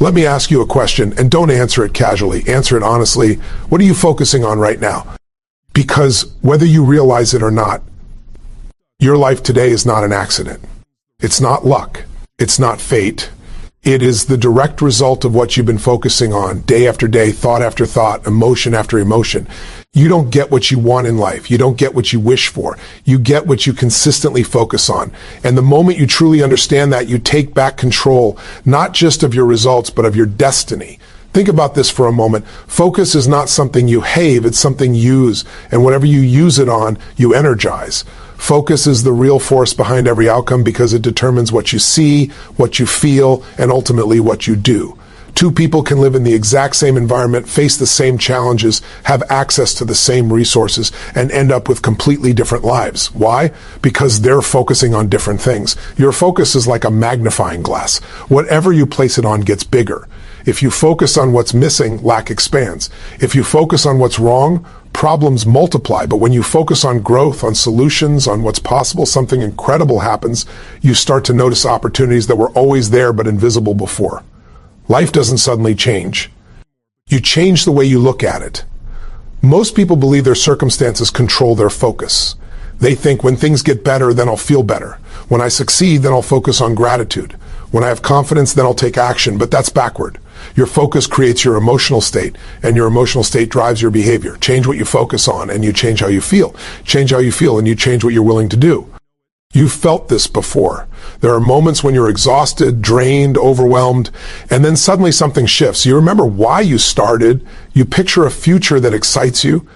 Let me ask you a question, and don't answer it casually. Answer it honestly. What are you focusing on right now? Because whether you realize it or not, your life today is not an accident. It's not luck. It's not fate. It is the direct result of what you've been focusing on day after day, thought after thought, emotion after emotion. You don't get what you want in life. You don't get what you wish for. You get what you consistently focus on. And the moment you truly understand that, you take back control, not just of your results, but of your destiny. Think about this for a moment. Focus is not something you have, it's something you use. And whatever you use it on, you energize. Focus is the real force behind every outcome because it determines what you see, what you feel, and ultimately what you do. Two people can live in the exact same environment, face the same challenges, have access to the same resources, and end up with completely different lives. Why? Because they're focusing on different things. Your focus is like a magnifying glass. Whatever you place it on gets bigger. If you focus on what's missing, lack expands. If you focus on what's wrong, problems multiply. But when you focus on growth, on solutions, on what's possible, something incredible happens. You start to notice opportunities that were always there but invisible before. Life doesn't suddenly change. You change the way you look at it. Most people believe their circumstances control their focus. They think when things get better, then I'll feel better. When I succeed, then I'll focus on gratitude. When I have confidence, then I'll take action. But that's backward. Your focus creates your emotional state, and your emotional state drives your behavior. Change what you focus on, and you change how you feel. Change how you feel, and you change what you're willing to do. You've felt this before. There are moments when you're exhausted, drained, overwhelmed, and then suddenly something shifts. You remember why you started. You picture a future that excites you.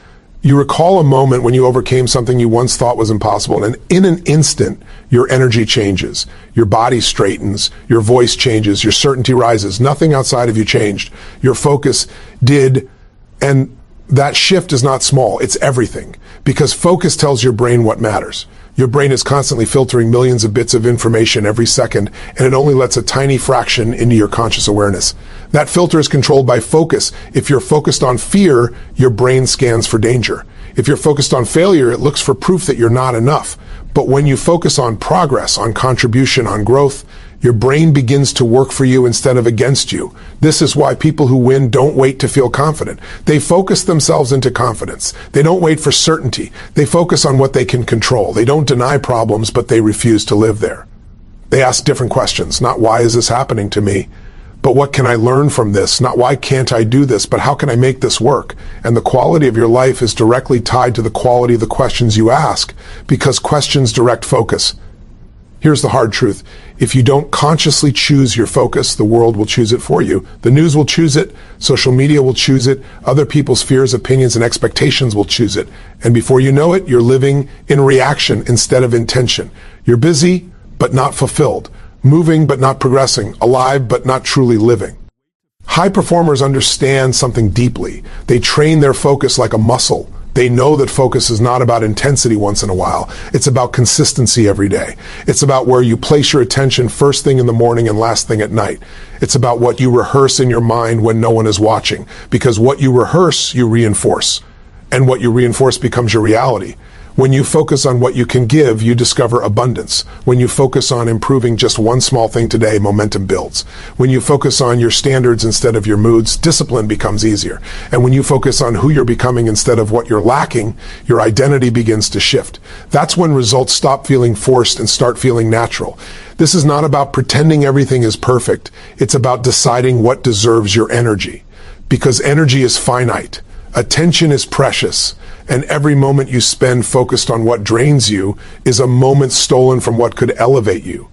You recall a moment when you overcame something you once thought was impossible, and in an instant, your energy changes. Your body straightens. Your voice changes. Your certainty rises. Nothing outside of you changed. Your focus did, and that shift is not small. It's everything, because focus tells your brain what matters. Your brain is constantly filtering millions of bits of information every second, and it only lets a tiny fraction into your conscious awareness. That filter is controlled by focus. If you're focused on fear, your brain scans for danger. If you're focused on failure, it looks for proof that you're not enough. But when you focus on progress, on contribution, on growth, your brain begins to work for you instead of against you. This is why people who win don't wait to feel confident. They focus themselves into confidence. They don't wait for certainty. They focus on what they can control. They don't deny problems, but they refuse to live there. They ask different questions, not why is this happening to me, but what can I learn from this? Not why can't I do this, but how can I make this work? And the quality of your life is directly tied to the quality of the questions you ask, because questions direct focus. Here's the hard truth. If you don't consciously choose your focus, the world will choose it for you. The news will choose it. Social media will choose it. Other people's fears, opinions, and expectations will choose it. And before you know it, you're living in reaction instead of intention. You're busy, but not fulfilled. Moving, but not progressing. Alive, but not truly living. High performers understand something deeply. They train their focus like a muscle. They know that focus is not about intensity once in a while. It's about consistency every day. It's about where you place your attention first thing in the morning and last thing at night. It's about what you rehearse in your mind when no one is watching. Because what you rehearse, you reinforce. And what you reinforce becomes your reality. When you focus on what you can give, you discover abundance. When you focus on improving just one small thing today, momentum builds. When you focus on your standards instead of your moods, discipline becomes easier. And when you focus on who you're becoming instead of what you're lacking, your identity begins to shift. That's when results stop feeling forced and start feeling natural. This is not about pretending everything is perfect. It's about deciding what deserves your energy. Because energy is finite. Attention is precious. And every moment you spend focused on what drains you is a moment stolen from what could elevate you.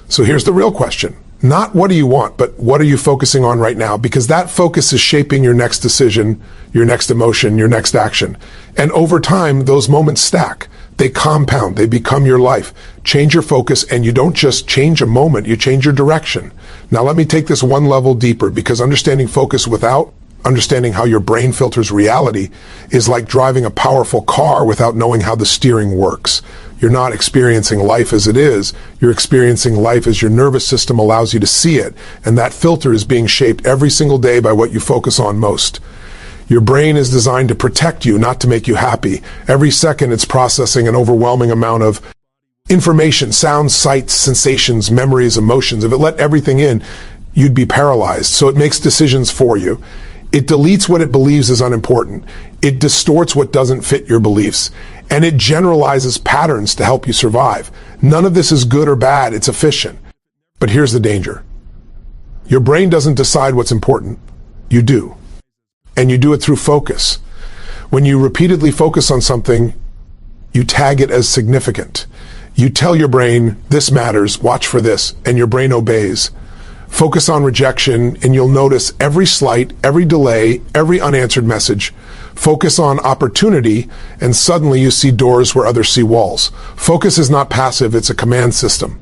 So here's the real question. Not what do you want, but what are you focusing on right now? Because that focus is shaping your next decision, your next emotion, your next action. And over time, those moments stack. They compound. They become your life. Change your focus, and you don't just change a moment, you change your direction. Now let me take this one level deeper, because understanding focus without understanding how your brain filters reality is like driving a powerful car without knowing how the steering works. You're not experiencing life as it is. You're experiencing life as your nervous system allows you to see it. And that filter is being shaped every single day by what you focus on most. Your brain is designed to protect you, not to make you happy. Every second it's processing an overwhelming amount of information, sounds, sights, sensations, memories, emotions. If it let everything in, you'd be paralyzed. So it makes decisions for you. It deletes what it believes is unimportant. It distorts what doesn't fit your beliefs. And it generalizes patterns to help you survive. None of this is good or bad. It's efficient. But here's the danger. Your brain doesn't decide what's important. You do. And you do it through focus. When you repeatedly focus on something, you tag it as significant. You tell your brain, this matters, watch for this, and your brain obeys. Focus on rejection, and you'll notice every slight, every delay, every unanswered message. Focus on opportunity, and suddenly you see doors where others see walls. Focus is not passive, it's a command system.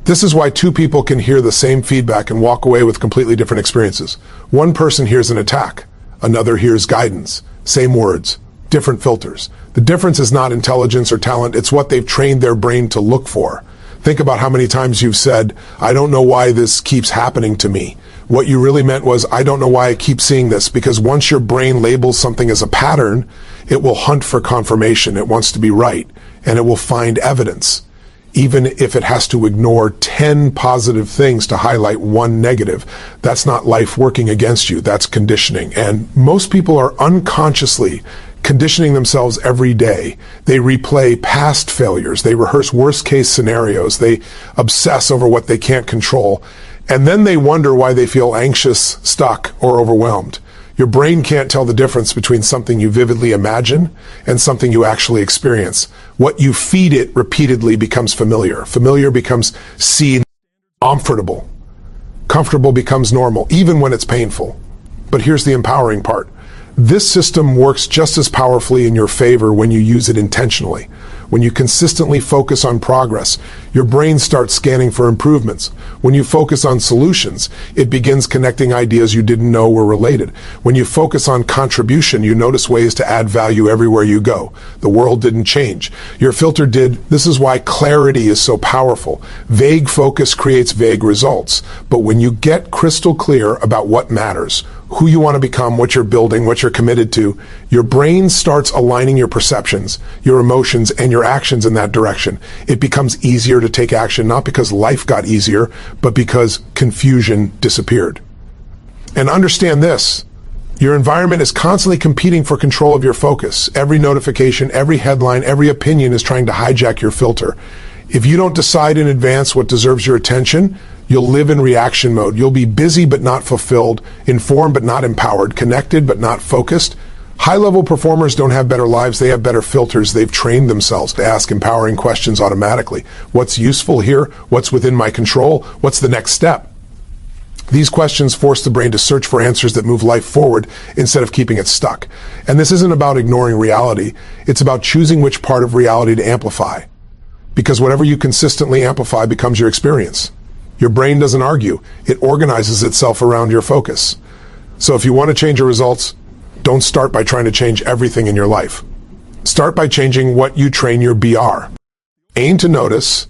This is why two people can hear the same feedback and walk away with completely different experiences. One person hears an attack, another hears guidance. Same words, different filters. The difference is not intelligence or talent, it's what they've trained their brain to look for. Think about how many times you've said, I don't know why this keeps happening to me. What you really meant was, I don't know why I keep seeing this, because once your brain labels something as a pattern, it will hunt for confirmation. It wants to be right, and it will find evidence, even if it has to ignore 10 positive things to highlight one negative. That's not life working against you. That's conditioning. And most people are unconsciously conditioning themselves every day. They replay past failures. They rehearse worst-case scenarios. They obsess over what they can't control. And then they wonder why they feel anxious, stuck, or overwhelmed. Your brain can't tell the difference between something you vividly imagine and something you actually experience. What you feed it repeatedly becomes familiar. Familiar becomes seen, comfortable. Comfortable becomes normal, even when it's painful. But here's the empowering part. This system works just as powerfully in your favor when you use it intentionally. When you consistently focus on progress, your brain starts scanning for improvements. When you focus on solutions, it begins connecting ideas you didn't know were related. When you focus on contribution, you notice ways to add value everywhere you go. The world didn't change. Your filter did. This is why clarity is so powerful. Vague focus creates vague results. But when you get crystal clear about what matters, who you want to become, what you're building, what you're committed to, your brain starts aligning your perceptions, your emotions, and your actions in that direction. It becomes easier to take action, not because life got easier, but because confusion disappeared. And understand this, your environment is constantly competing for control of your focus. Every notification, every headline, every opinion is trying to hijack your filter. If you don't decide in advance what deserves your attention, you'll live in reaction mode. You'll be busy but not fulfilled, informed but not empowered, connected but not focused. High-level performers don't have better lives, they have better filters. They've trained themselves to ask empowering questions automatically. What's useful here? What's within my control? What's the next step? These questions force the brain to search for answers that move life forward instead of keeping it stuck. And this isn't about ignoring reality. It's about choosing which part of reality to amplify. Because whatever you consistently amplify becomes your experience. Your brain doesn't argue. It organizes itself around your focus. So if you want to change your results, don't start by trying to change everything in your life. Start by changing what you train your BR. Aim to notice,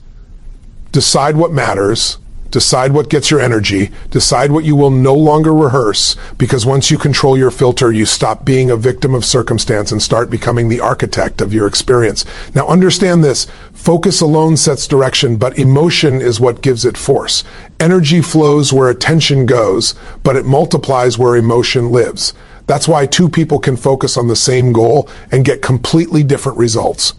decide what matters, decide what gets your energy, decide what you will no longer rehearse, because once you control your filter, you stop being a victim of circumstance and start becoming the architect of your experience. Now understand this, focus alone sets direction, but emotion is what gives it force. Energy flows where attention goes, but it multiplies where emotion lives. That's why two people can focus on the same goal and get completely different results.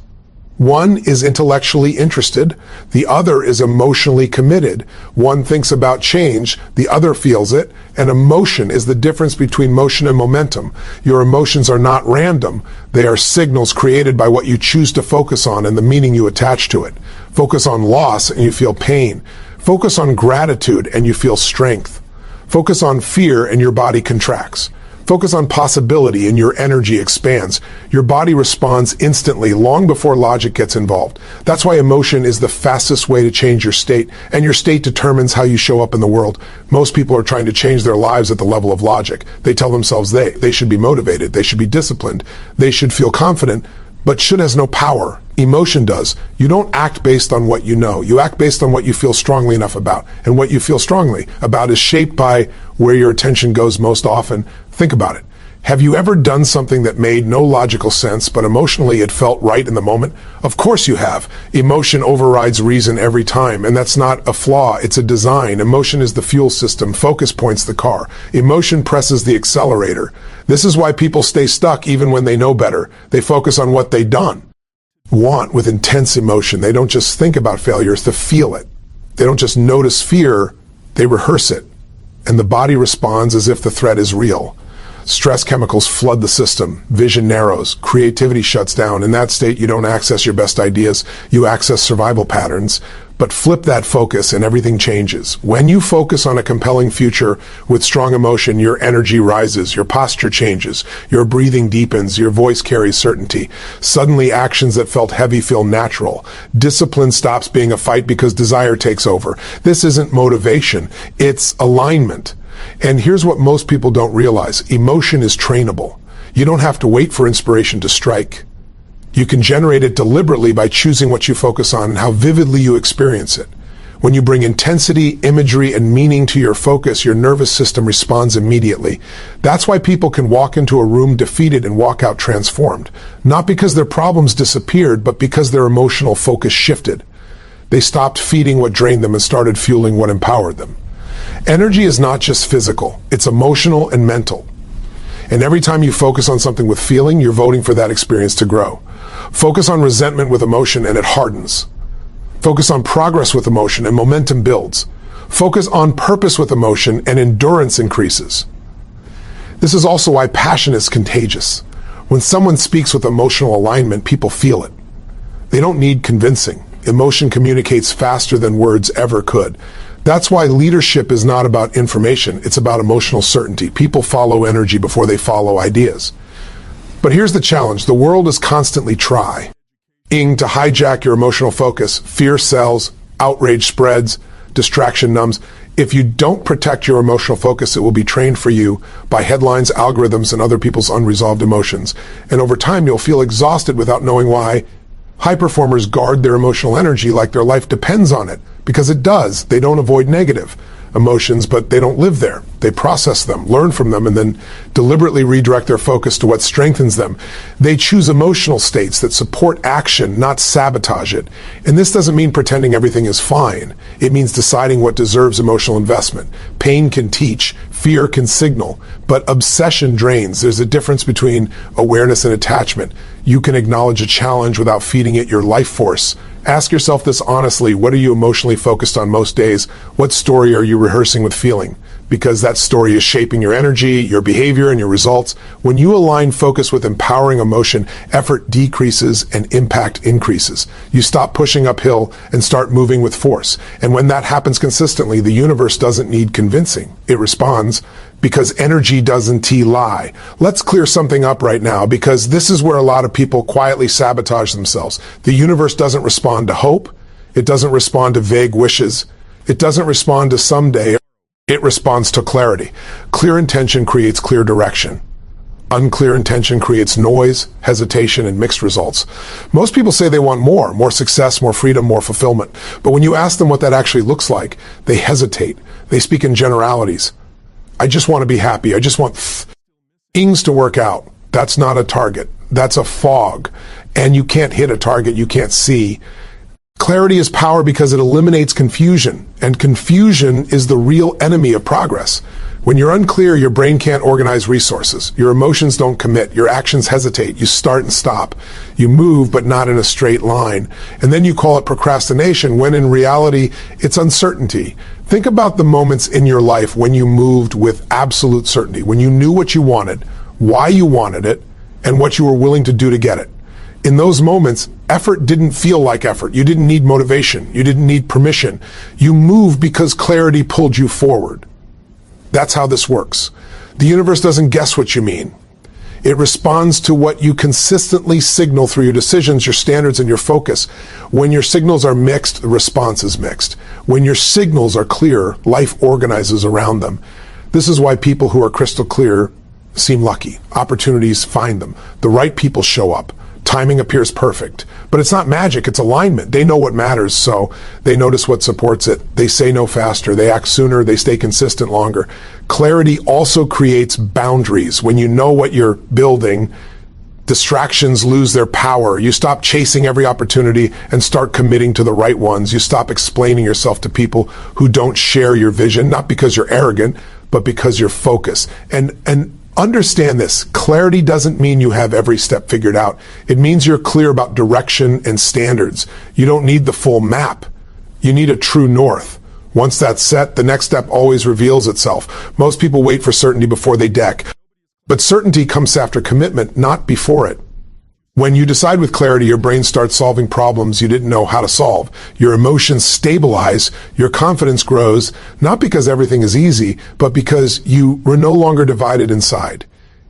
One is intellectually interested, the other is emotionally committed. One thinks about change, the other feels it, and emotion is the difference between motion and momentum. Your emotions are not random, they are signals created by what you choose to focus on and the meaning you attach to it. Focus on loss and you feel pain. Focus on gratitude and you feel strength. Focus on fear and your body contracts. Focus on possibility and your energy expands. Your body responds instantly, long before logic gets involved. That's why emotion is the fastest way to change your state, and your state determines how you show up in the world. Most people are trying to change their lives at the level of logic. They tell themselves they should be motivated, they should be disciplined, they should feel confident, but should has no power. Emotion does. You don't act based on what you know. You act based on what you feel strongly enough about. And what you feel strongly about is shaped by where your attention goes most often. Think about it. Have you ever done something that made no logical sense, but emotionally it felt right in the moment? Of course you have. Emotion overrides reason every time, and that's not a flaw, it's a design. Emotion is the fuel system, focus points the car. Emotion presses the accelerator. This is why people stay stuck even when they know better. They focus on what they don't want with intense emotion. They don't just think about failures, they feel it. They don't just notice fear, they rehearse it. And the body responds as if the threat is real. Stress chemicals flood the system, vision narrows, creativity shuts down. In that state, you don't access your best ideas, you access survival patterns. But flip that focus and everything changes. When you focus on a compelling future with strong emotion, your energy rises, your posture changes, your breathing deepens, your voice carries certainty. Suddenly, actions that felt heavy feel natural. Discipline stops being a fight because desire takes over. This isn't motivation, it's alignment. And here's what most people don't realize. Emotion is trainable. You don't have to wait for inspiration to strike. You can generate it deliberately by choosing what you focus on and how vividly you experience it. When you bring intensity, imagery, and meaning to your focus, your nervous system responds immediately. That's why people can walk into a room defeated and walk out transformed. Not because their problems disappeared, but because their emotional focus shifted. They stopped feeding what drained them and started fueling what empowered them. Energy is not just physical, it's emotional and mental. And every time you focus on something with feeling, you're voting for that experience to grow. Focus on resentment with emotion and it hardens. Focus on progress with emotion and momentum builds. Focus on purpose with emotion and endurance increases. This is also why passion is contagious. When someone speaks with emotional alignment, people feel it. They don't need convincing. Emotion communicates faster than words ever could. That's why leadership is not about information, it's about emotional certainty. People follow energy before they follow ideas. But here's the challenge. The world is constantly trying to hijack your emotional focus. Fear sells, outrage spreads, distraction numbs. If you don't protect your emotional focus, it will be trained for you by headlines, algorithms, and other people's unresolved emotions. And over time, you'll feel exhausted without knowing why. High performers guard their emotional energy like their life depends on it, because it does. They don't avoid negative emotions, but they don't live there. They process them, learn from them, and then deliberately redirect their focus to what strengthens them. They choose emotional states that support action, not sabotage it. And this doesn't mean pretending everything is fine. It means deciding what deserves emotional investment. Pain can teach, fear can signal, but obsession drains. There's a difference between awareness and attachment. You can acknowledge a challenge without feeding it your life force. Ask yourself this honestly. What are you emotionally focused on most days? What story are you rehearsing with feeling? Because that story is shaping your energy, your behavior, and your results. When you align focus with empowering emotion, effort decreases and impact increases. You stop pushing uphill and start moving with force. And when that happens consistently, the universe doesn't need convincing. It responds because energy doesn't lie. Let's clear something up right now, because this is where a lot of people quietly sabotage themselves. The universe doesn't respond to hope. It doesn't respond to vague wishes. It doesn't respond to someday. It responds to clarity. Clear intention creates clear direction. Unclear intention creates noise, hesitation, and mixed results. Most people say they want more success, more freedom, more fulfillment. But when you ask them what that actually looks like, they hesitate. They speak in generalities. I just want to be happy. I just want things to work out. That's not a target. That's a fog. And you can't hit a target you can't see. Clarity is power because it eliminates confusion, and confusion is the real enemy of progress. When you're unclear, your brain can't organize resources. Your emotions don't commit. Your actions hesitate. You start and stop. You move, but not in a straight line. And then you call it procrastination, when in reality, it's uncertainty. Think about the moments in your life when you moved with absolute certainty, when you knew what you wanted, why you wanted it, and what you were willing to do to get it. In those moments, effort didn't feel like effort. You didn't need motivation. You didn't need permission. You moved because clarity pulled you forward. That's how this works. The universe doesn't guess what you mean. It responds to what you consistently signal through your decisions, your standards, and your focus. When your signals are mixed, the response is mixed. When your signals are clear, life organizes around them. This is why people who are crystal clear seem lucky. Opportunities find them. The right people show up. Timing appears perfect, but it's not magic, it's alignment. They know what matters, so they notice what supports it. They say no faster, they act sooner, they stay consistent longer. Clarity also creates boundaries. When you know what you're building, distractions lose their power. You stop chasing every opportunity and start committing to the right ones. You stop explaining yourself to people who don't share your vision, not because you're arrogant, but because you're focused. And understand this, clarity doesn't mean you have every step figured out. It means you're clear about direction and standards. You don't need the full map. You need a true north. Once that's set, the next step always reveals itself. Most people wait for certainty before they deck. But certainty comes after commitment, not before it. When you decide with clarity, your brain starts solving problems you didn't know how to solve. Your emotions stabilize, your confidence grows, not because everything is easy, but because you were no longer divided inside.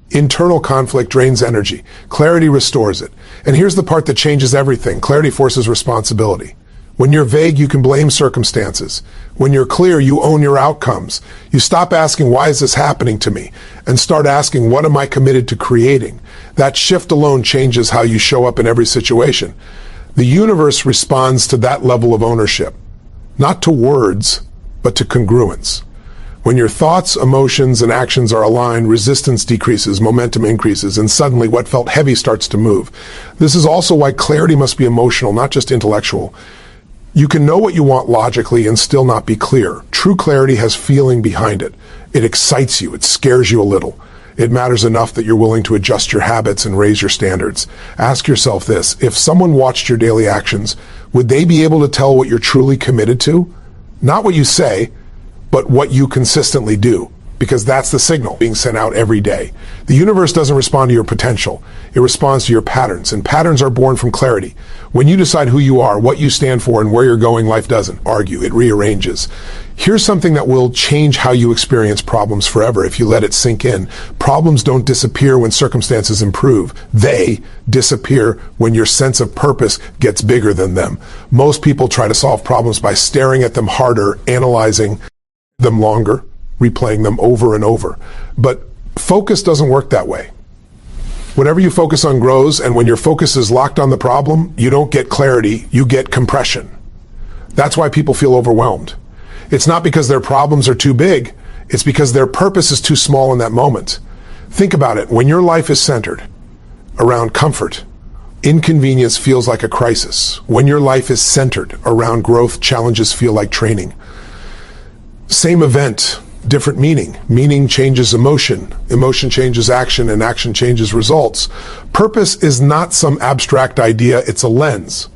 Internal conflict drains energy. Clarity restores it. And here's the part that changes everything. Clarity forces responsibility. When you're vague, you can blame circumstances. When you're clear, you own your outcomes. You stop asking, why is this happening to me? And start asking, what am I committed to creating? That shift alone changes how you show up in every situation. The universe responds to that level of ownership, not to words, but to congruence. When your thoughts, emotions, and actions are aligned, resistance decreases, momentum increases, and suddenly what felt heavy starts to move. This is also why clarity must be emotional, not just intellectual. You can know what you want logically and still not be clear. True clarity has feeling behind it. It excites you. It scares you a little. It matters enough that you're willing to adjust your habits and raise your standards. Ask yourself this: if someone watched your daily actions, would they be able to tell what you're truly committed to? Not what you say, but what you consistently do. Because that's the signal being sent out every day. The universe doesn't respond to your potential. It responds to your patterns, and patterns are born from clarity. When you decide who you are, what you stand for, and where you're going, life doesn't argue. It rearranges. Here's something that will change how you experience problems forever if you let it sink in. Problems don't disappear when circumstances improve. They disappear when your sense of purpose gets bigger than them. Most people try to solve problems by staring at them harder, analyzing them longer, replaying them over and over. But focus doesn't work that way. Whatever you focus on grows, and when your focus is locked on the problem, you don't get clarity, you get compression. That's why people feel overwhelmed. It's not because their problems are too big, it's because their purpose is too small in that moment. Think about it. When your life is centered around comfort, inconvenience feels like a crisis. When your life is centered around growth, challenges feel like training. Same event, different meaning. Meaning changes emotion. Emotion changes action, and action changes results. Purpose is not some abstract idea, it's a lens.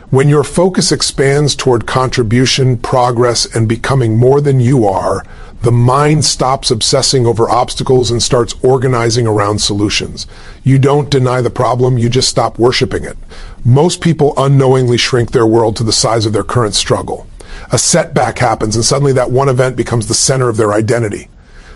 When your focus expands toward contribution, progress, and becoming more than you are, the mind stops obsessing over obstacles and starts organizing around solutions. You don't deny the problem, you just stop worshiping it. Most people unknowingly shrink their world to the size of their current struggle. A setback happens, and suddenly that one event becomes the center of their identity.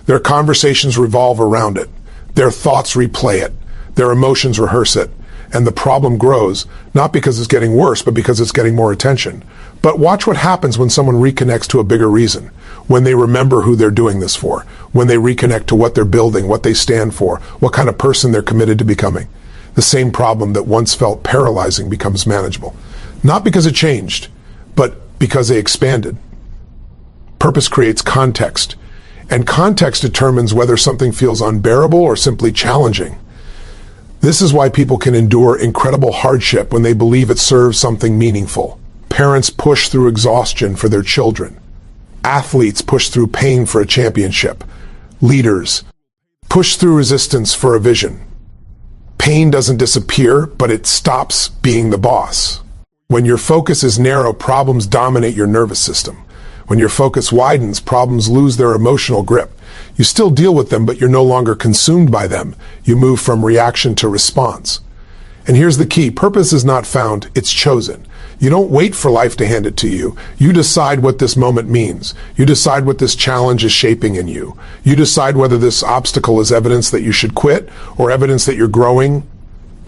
Their conversations revolve around it. Their thoughts replay it. Their emotions rehearse it. And the problem grows, not because it's getting worse, but because it's getting more attention. But watch what happens when someone reconnects to a bigger reason, when they remember who they're doing this for, when they reconnect to what they're building, what they stand for, what kind of person they're committed to becoming. The same problem that once felt paralyzing becomes manageable. Not because it changed, but because they expanded. Purpose creates context, and context determines whether something feels unbearable or simply challenging. This is why people can endure incredible hardship when they believe it serves something meaningful. Parents push through exhaustion for their children. Athletes push through pain for a championship. Leaders push through resistance for a vision. Pain doesn't disappear, but it stops being the boss. When your focus is narrow, problems dominate your nervous system. When your focus widens, problems lose their emotional grip. You still deal with them, but you're no longer consumed by them. You move from reaction to response. And here's the key. Purpose is not found, it's chosen. You don't wait for life to hand it to you. You decide what this moment means. You decide what this challenge is shaping in you. You decide whether this obstacle is evidence that you should quit or evidence that you're growing.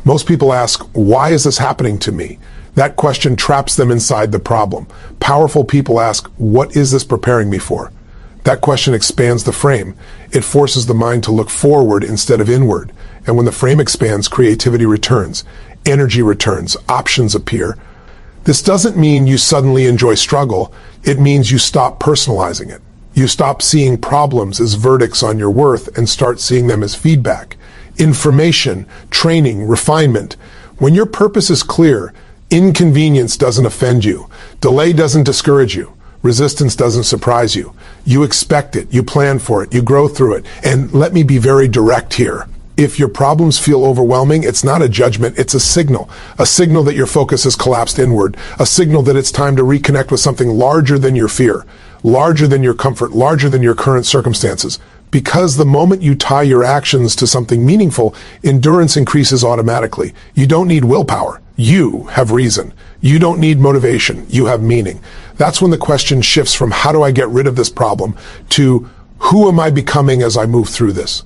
Most people ask, why is this happening to me? That question traps them inside the problem. Powerful people ask, what is this preparing me for? That question expands the frame. It forces the mind to look forward instead of inward. And when the frame expands, creativity returns, energy returns, options appear. This doesn't mean you suddenly enjoy struggle. It means you stop personalizing it. You stop seeing problems as verdicts on your worth and start seeing them as feedback, information, training, refinement. When your purpose is clear, inconvenience doesn't offend you. Delay doesn't discourage you. Resistance doesn't surprise you. You expect it. You plan for it. You grow through it. And let me be very direct here. If your problems feel overwhelming, it's not a judgment, it's a signal that your focus has collapsed inward, a signal that it's time to reconnect with something larger than your fear, larger than your comfort, larger than your current circumstances. Because the moment you tie your actions to something meaningful, endurance increases automatically. You don't need willpower. You have reason. You don't need motivation. You have meaning. That's when the question shifts from how do I get rid of this problem to who am I becoming as I move through this?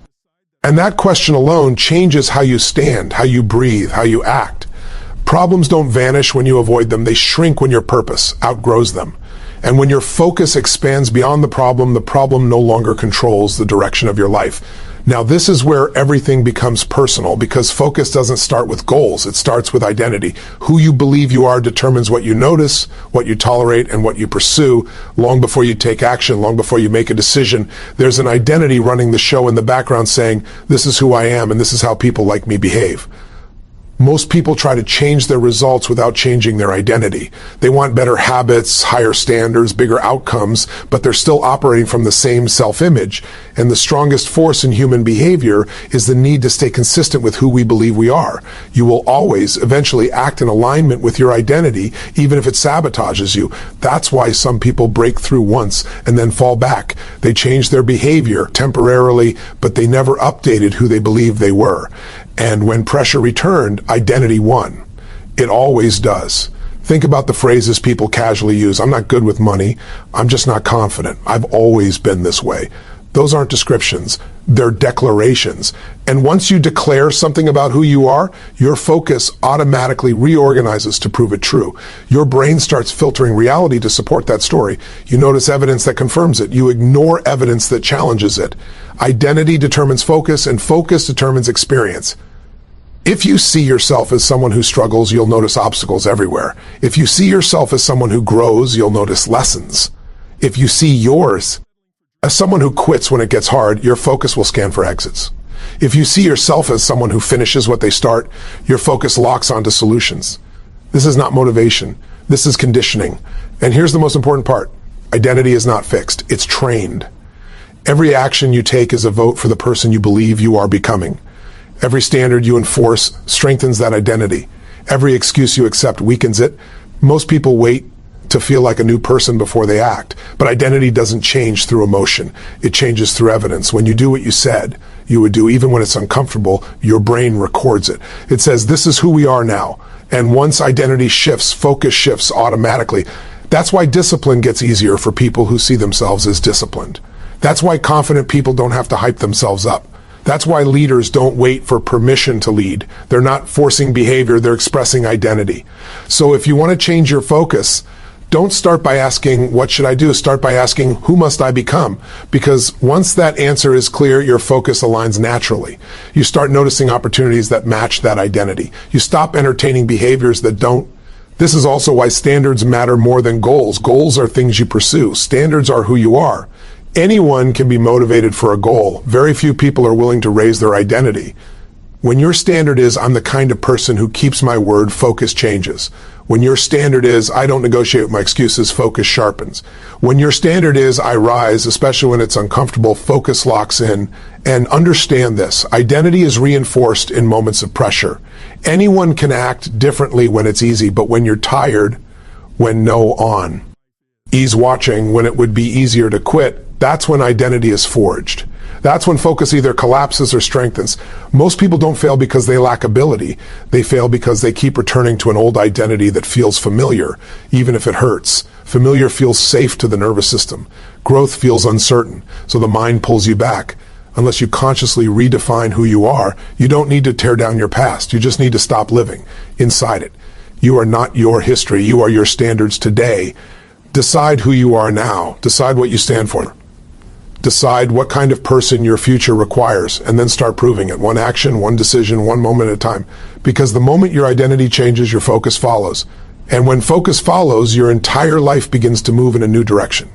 And that question alone changes how you stand, how you breathe, how you act. Problems don't vanish when you avoid them. They shrink when your purpose outgrows them. And when your focus expands beyond the problem no longer controls the direction of your life. Now, this is where everything becomes personal, because focus doesn't start with goals. It starts with identity. Who you believe you are determines what you notice, what you tolerate, and what you pursue. Long before you take action, long before you make a decision, there's an identity running the show in the background saying, this is who I am and this is how people like me behave. Most people try to change their results without changing their identity. They want better habits, higher standards, bigger outcomes, but they're still operating from the same self-image. And the strongest force in human behavior is the need to stay consistent with who we believe we are. You will always eventually act in alignment with your identity, even if it sabotages you. That's why some people break through once and then fall back. They change their behavior temporarily, but they never updated who they believed they were. And when pressure returned, identity won. It always does. Think about the phrases people casually use. I'm not good with money. I'm just not confident. I've always been this way. Those aren't descriptions. They're declarations. And once you declare something about who you are, your focus automatically reorganizes to prove it true. Your brain starts filtering reality to support that story. You notice evidence that confirms it. You ignore evidence that challenges it. Identity determines focus, and focus determines experience. If you see yourself as someone who struggles, you'll notice obstacles everywhere. If you see yourself as someone who grows, you'll notice lessons. If you see yours as someone who quits when it gets hard, your focus will scan for exits. If you see yourself as someone who finishes what they start, your focus locks onto solutions. This is not motivation. This is conditioning. And here's the most important part. Identity is not fixed. It's trained. Every action you take is a vote for the person you believe you are becoming. Every standard you enforce strengthens that identity. Every excuse you accept weakens it. Most people wait to feel like a new person before they act. But identity doesn't change through emotion. It changes through evidence. When you do what you said you would do, even when it's uncomfortable, your brain records it. It says, this is who we are now. And once identity shifts, focus shifts automatically. That's why discipline gets easier for people who see themselves as disciplined. That's why confident people don't have to hype themselves up. That's why leaders don't wait for permission to lead. They're not forcing behavior, they're expressing identity. So if you want to change your focus, don't start by asking, what should I do? Start by asking, who must I become? Because once that answer is clear, your focus aligns naturally. You start noticing opportunities that match that identity. You stop entertaining behaviors that don't. This is also why standards matter more than goals. Goals are things you pursue. Standards are who you are. Anyone can be motivated for a goal. Very few people are willing to raise their identity. When your standard is, I'm the kind of person who keeps my word, focus changes. When your standard is, I don't negotiate with my excuses, focus sharpens. When your standard is, I rise, especially when it's uncomfortable, focus locks in. And understand this, identity is reinforced in moments of pressure. Anyone can act differently when it's easy, but when you're tired, when no on. Ease watching, when it would be easier to quit, that's when identity is forged. That's when focus either collapses or strengthens. Most people don't fail because they lack ability. They fail because they keep returning to an old identity that feels familiar, even if it hurts. Familiar feels safe to the nervous system. Growth feels uncertain, so the mind pulls you back. Unless you consciously redefine who you are, you don't need to tear down your past. You just need to stop living inside it. You are not your history. You are your standards today. Decide who you are now. Decide what you stand for. Decide what kind of person your future requires, and then start proving it. One action, one decision, one moment at a time. Because the moment your identity changes, your focus follows. And when focus follows, your entire life begins to move in a new direction.